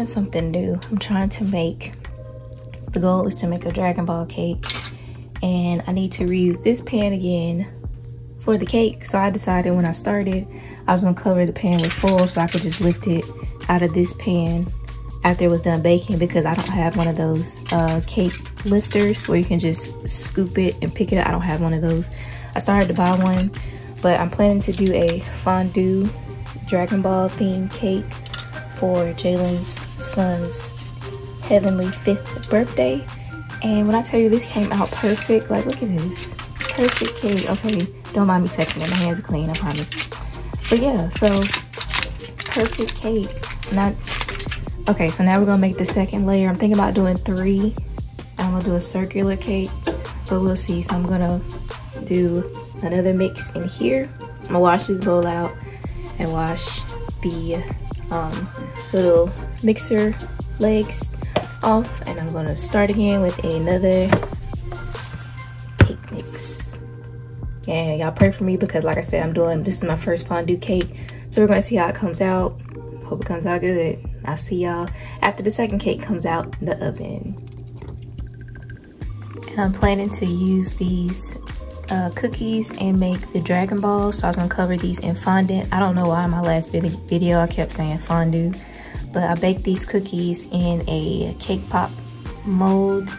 trying something new. I'm trying to make, the goal is to make a Dragon Ball cake, and I need to reuse this pan again for the cake. So I decided when I started, I was gonna cover the pan with foil so I could just lift it out of this pan after it was done baking, because I don't have one of those cake lifters where you can just scoop it and pick it up. I don't have one of those. I started to buy one, but I'm planning to do a fondue Dragon Ball themed cake for Jalen's son's heavenly 5th birthday. And when I tell you this came out perfect, like look at this, perfect cake. Okay, don't mind me touching it, my hands are clean, I promise. But yeah, so perfect cake. Okay, so now we're gonna make the second layer. I'm thinking about doing 3. I'm gonna do a circular cake, but we'll see. So I'm gonna do another mix in here. I'm gonna wash this bowl out and wash the little mixer legs off, and I'm gonna start again with another cake mix. And y'all pray for me because like I said, this is my first fondue cake, so we're gonna see how it comes out. Hope it comes out good. I'll see y'all after the second cake comes out the oven. And I'm planning to use these cookies and make the Dragon Ball. So I was gonna cover these in fondant. I don't know why in my last video I kept saying fondue, but I baked these cookies in a cake pop mold,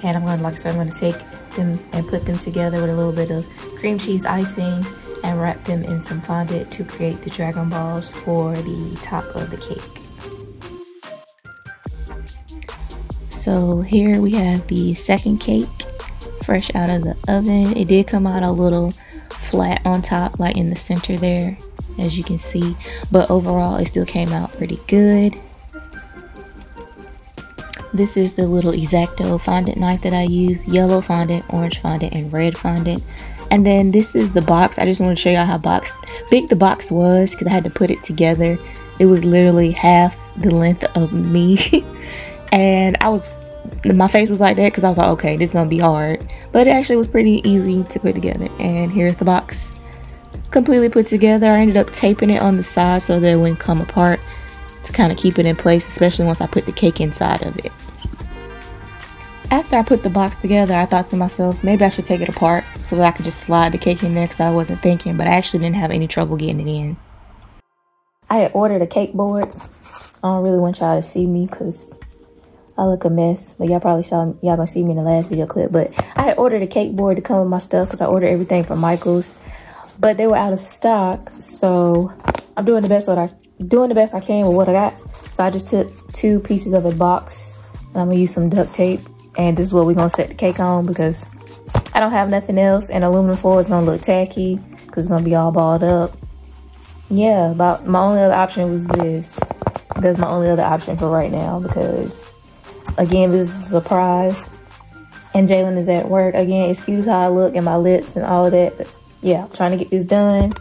and I'm gonna, like I said, I'm gonna take them and put them together with a little bit of cream cheese icing and wrap them in some fondant to create the Dragon Balls for the top of the cake. So here we have the second cake fresh out of the oven. It did come out a little flat on top, like in the center there, as you can see, but overall it still came out pretty good. This is the little X-Acto fondant knife that I use: yellow fondant, orange fondant, and red fondant. And then this is the box. I just want to show y'all how big the box was, because I had to put it together. It was literally half the length of me. And my face was like that because I was like, okay, this is gonna be hard, but it actually was pretty easy to put together. And here's the box completely put together. I ended up taping it on the side so that it wouldn't come apart, to kind of keep it in place, especially once I put the cake inside of it. After I put the box together, I thought to myself, maybe I should take it apart so that I could just slide the cake in there, because I wasn't thinking, but I actually didn't have any trouble getting it in. I had ordered a cake board. I don't really want y'all to see me because I look a mess, but y'all probably saw, y'all gonna see me in the last video clip. But I had ordered a cake board to come with my stuff because I ordered everything from Michael's, but they were out of stock. So I'm doing the best I can with what I got. So I just took 2 pieces of a box, and I'm gonna use some duct tape, and this is what we're gonna set the cake on because I don't have nothing else, and aluminum foil is gonna look tacky because it's gonna be all balled up. Yeah, about my only other option was this. That's my only other option for right now, because again, this is a surprise, and Jalen is at work. Again, excuse how I look and my lips and all of that, but yeah, I'm trying to get this done.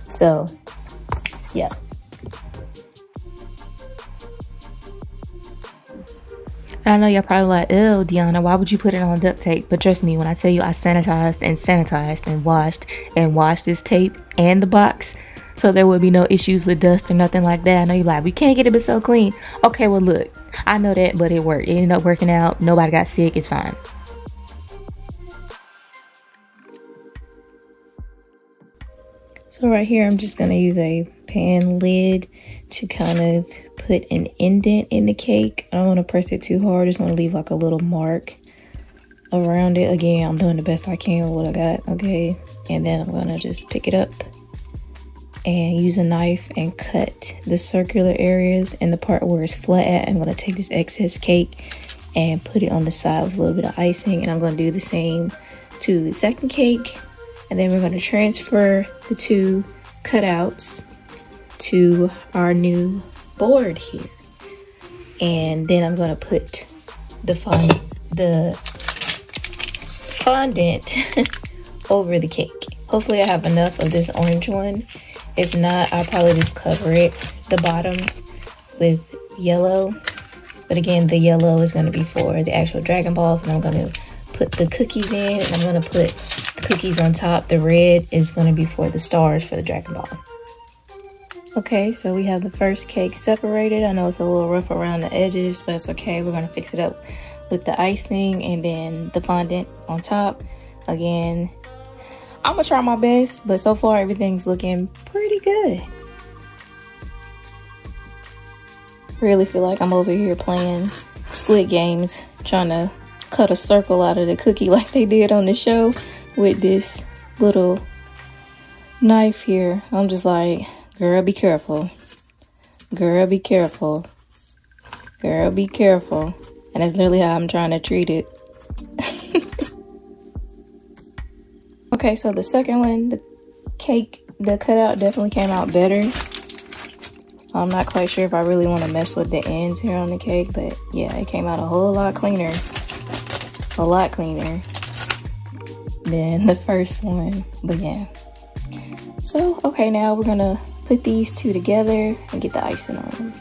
So yeah. I know y'all probably like, ew, Deanna, why would you put it on duct tape? But trust me, when I tell you I sanitized and washed this tape and the box, so there would be no issues with dust or nothing like that. I know you're like, we can't get it but so clean. Okay, well look, I know that, but it worked. It ended up working out. Nobody got sick. It's fine. So right here, I'm just gonna use a pan lid to kind of put an indent in the cake. I don't want to press it too hard. I just want to leave like a little mark around it. Again, I'm doing the best I can with what I got. Okay, and then I'm gonna just pick it up and use a knife and cut the circular areas, and the part where it's flat at, I'm gonna take this excess cake and put it on the side with a little bit of icing, and I'm gonna do the same to the second cake. And then we're gonna transfer the 2 cutouts to our new board here. And then I'm gonna put the fondant over the cake. Hopefully I have enough of this orange one. If not, I'll probably just cover it, the bottom, with yellow. But again, the yellow is gonna be for the actual Dragon Balls, and I'm gonna put the cookies in, and I'm gonna put the cookies on top. The red is gonna be for the stars for the Dragon Ball. Okay, so we have the first cake separated. I know it's a little rough around the edges, but it's okay. We're gonna fix it up with the icing and then the fondant on top. Again, I'm gonna try my best, but so far everything's looking pretty good. Really feel like I'm over here playing Squid Games, trying to cut a circle out of the cookie like they did on the show with this little knife here. I'm just like, girl, be careful. Girl, be careful. Girl, be careful. And that's literally how I'm trying to treat it. Okay, so the second one, the cake, the cutout definitely came out better. I'm not quite sure if I really want to mess with the ends here on the cake, but yeah, it came out a whole lot cleaner. A lot cleaner than the first one, but yeah. So, okay, now we're gonna put these two together and get the icing on them.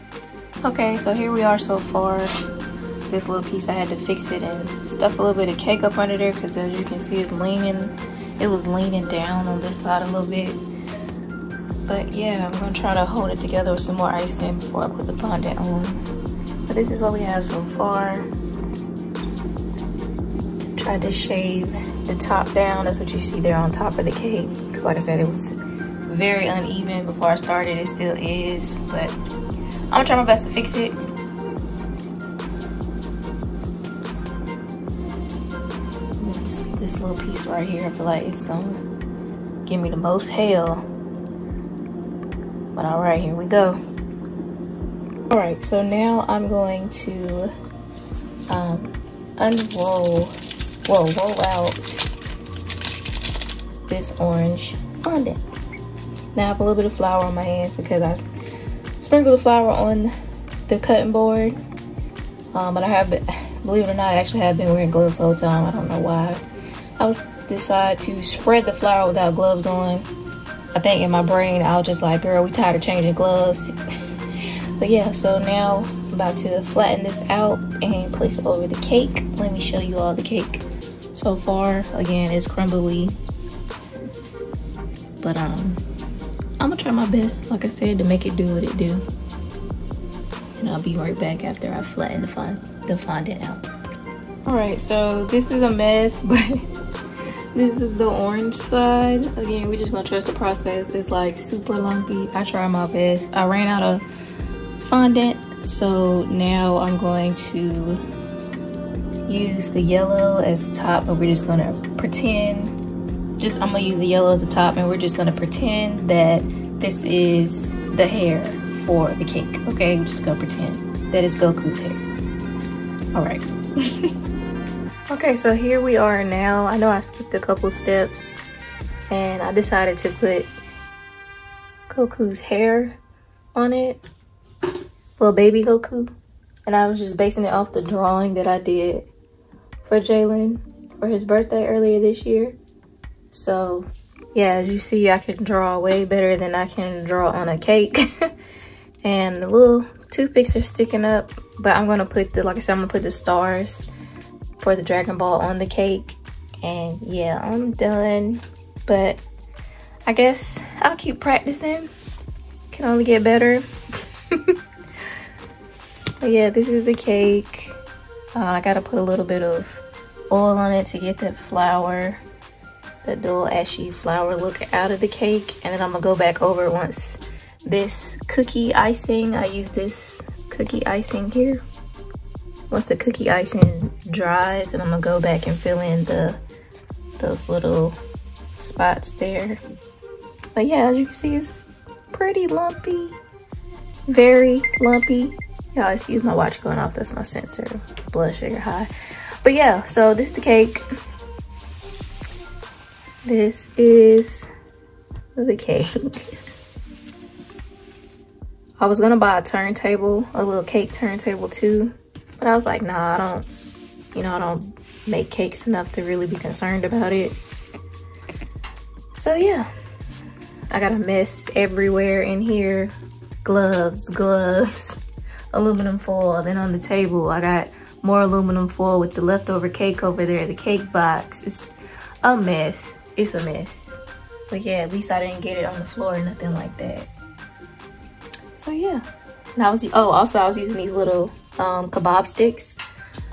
Okay, so here we are so far. This little piece, I had to fix it and stuff a little bit of cake up under there because as you can see, it's leaning. It was leaning down on this side a little bit. But yeah, I'm gonna try to hold it together with some more icing before I put the fondant on. But this is what we have so far. Tried to shave the top down. That's what you see there on top of the cake. Because like I said, it was very uneven before I started. It still is, but I'm gonna try my best to fix it. This little piece right here, I feel like it's gonna give me the most hell. But all right, here we go. All right, so now I'm going to roll out this orange fondant. Now I have a little bit of flour on my hands because I sprinkled the flour on the cutting board. But I have been, believe it or not, I actually have been wearing gloves the whole time. I don't know why. I decided to spread the flour without gloves on. I think in my brain, I was just like, girl, we tired of changing gloves. But yeah, so now I'm about to flatten this out and place it over the cake. Let me show you all the cake so far. Again, it's crumbly. But I'm gonna try my best, like I said, to make it do what it do. And I'll be right back after I flatten the fondant out. All right, so this is a mess, but this is the orange side. Again, we're just gonna trust the process. It's like super lumpy. I try my best. I ran out of fondant, so now I'm going to use the yellow as the top, and we're just gonna pretend, I'm gonna use the yellow as the top, and we're just gonna pretend that this is the hair for the cake, okay? We're just gonna pretend that it's Goku's hair. All right. Okay, so here we are now. I know I skipped a couple steps and I decided to put Goku's hair on it. Little baby Goku. And I was just basing it off the drawing that I did for Jalen for his birthday earlier this year. So yeah, as you see, I can draw way better than I can draw on a cake. And the little toothpicks are sticking up, but I'm gonna put like I said, I'm gonna put the stars for the Dragon Ball on the cake. And yeah, I'm done, but I guess I'll keep practicing. Can only get better. But yeah, this is the cake. I gotta put a little bit of oil on it to get that flour, that dull ashy flour look out of the cake. And then I'm gonna go back over once this cookie icing, I use this cookie icing here. Once the cookie icing dries, and I'm gonna go back and fill in those little spots there. But yeah, as you can see, it's pretty lumpy, very lumpy. Y'all excuse my watch going off, that's my sensor, blood sugar high. But yeah, so this is the cake. This is the cake. I was gonna buy a turntable, a little cake turntable too, but I was like, nah, I don't make cakes enough to really be concerned about it. So yeah, I got a mess everywhere in here. Gloves, aluminum foil. Then on the table, I got more aluminum foil with the leftover cake over there, the cake box. It's a mess. It's a mess. But yeah, at least I didn't get it on the floor or nothing like that. So yeah. And I was using these little kebab sticks.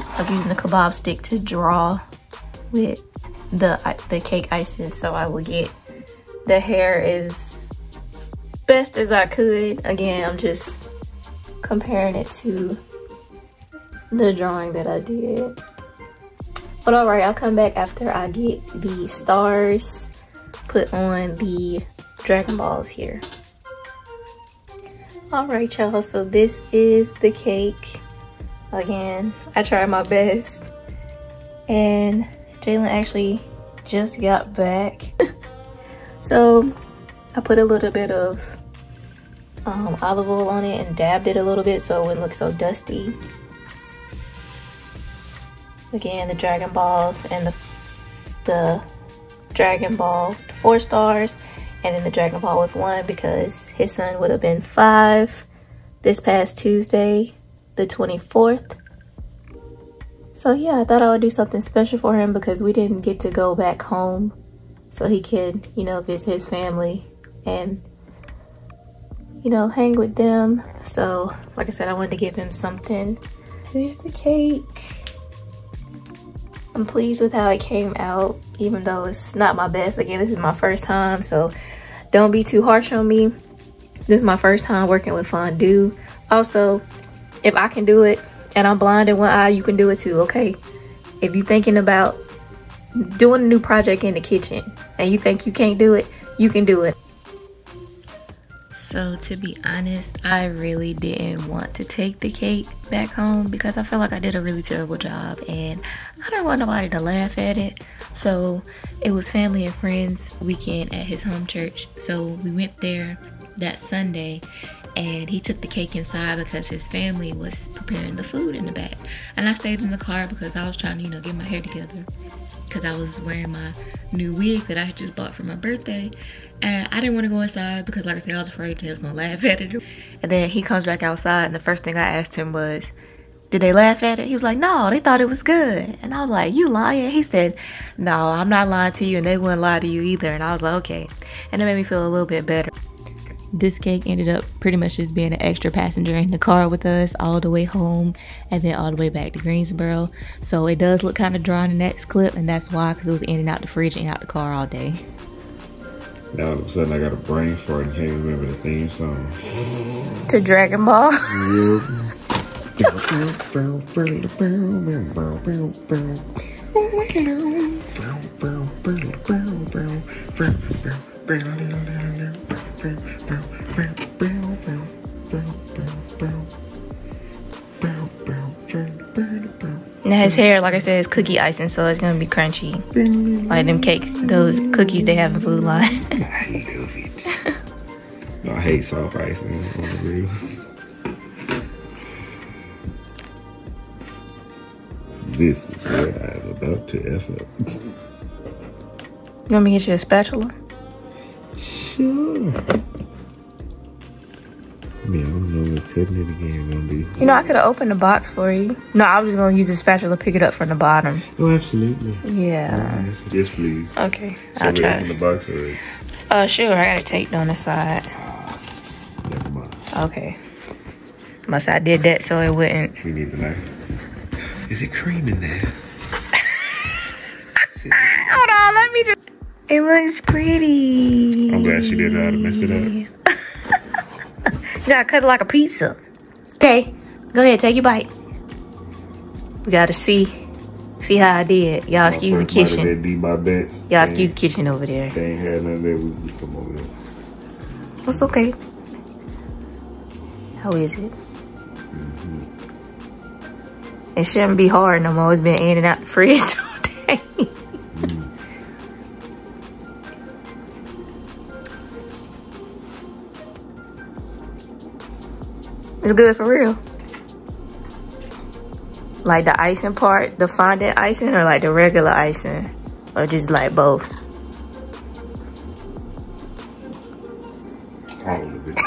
I was using the kebab stick to draw with the cake icing, so I would get the hair as best as I could. Again, I'm just comparing it to the drawing that I did. But all right, I'll come back after I get the stars put on the Dragon Balls here. All right, y'all, so this is the cake. Again, I tried my best. And Jalen actually just got back. So I put a little bit of olive oil on it and dabbed it a little bit so it wouldn't look so dusty. Again, the Dragon Balls and the Dragon Ball, 4 stars, and then the Dragon Ball with 1 because his son would have been 5 this past Tuesday, the 24th. So yeah, I thought I would do something special for him because we didn't get to go back home so he could, you know, visit his family and, you know, hang with them. So like I said, I wanted to give him something. There's the cake. I'm pleased with how it came out, even though it's not my best. Again, this is my first time, so don't be too harsh on me. This is my first time working with fondue. Also, if I can do it and I'm blind in one eye, you can do it too, okay? If you're thinking about doing a new project in the kitchen and you think you can't do it, you can do it. So to be honest, I really didn't want to take the cake back home because I felt like I did a really terrible job and I don't want nobody to laugh at it. So it was family and friends weekend at his home church. So we went there that Sunday and he took the cake inside because his family was preparing the food in the back. And I stayed in the car because I was trying to, you know, get my hair together because I was wearing my new wig that I had just bought for my birthday. And I didn't want to go inside because, like I said, I was afraid they was going to laugh at it. And then he comes back outside and the first thing I asked him was, did they laugh at it? He was like, no, they thought it was good. And I was like, you lying? He said, no, I'm not lying to you and they wouldn't lie to you either. And I was like, okay. And it made me feel a little bit better. This cake ended up pretty much just being an extra passenger in the car with us all the way home and then all the way back to Greensboro. So it does look kind of dry in the next clip, and that's why, because it was in and out the fridge and out the car all day. Now all of a sudden I got a brain fart and can't remember the theme song. To Dragon Ball? Now his hair, like I said, is cookie icing, so it's gonna be crunchy. Like them cakes, those cookies they have in Food Line. I love it. No, I hate soft icing on the real. This is where I am about to F up. You want me to get you a spatula? Sure. I mean, I don't know what cutting it again on these. You know, I could have opened the box for you. No, I was just going to use the spatula to pick it up from the bottom. Oh, absolutely. Yeah. Yes, please. Okay, so I'll try. Open the box already? Sure. I got it taped on the side. Never mind. Okay. Must I did that so it wouldn't. We need the knife. Is it cream in there? Hold on, let me just. It looks pretty. I'm glad she didn't know how to mess it up. You gotta cut it like a pizza. Okay, go ahead, take your bite. We gotta see how I did. Y'all excuse the kitchen. Y'all excuse the kitchen over there. They ain't had none there. We come over here. That's okay. How is it? It shouldn't be hard no more. It's been in and out the fridge all day. It's good for real. Like the icing part, the fondant icing, or like the regular icing, or just like both. All of it.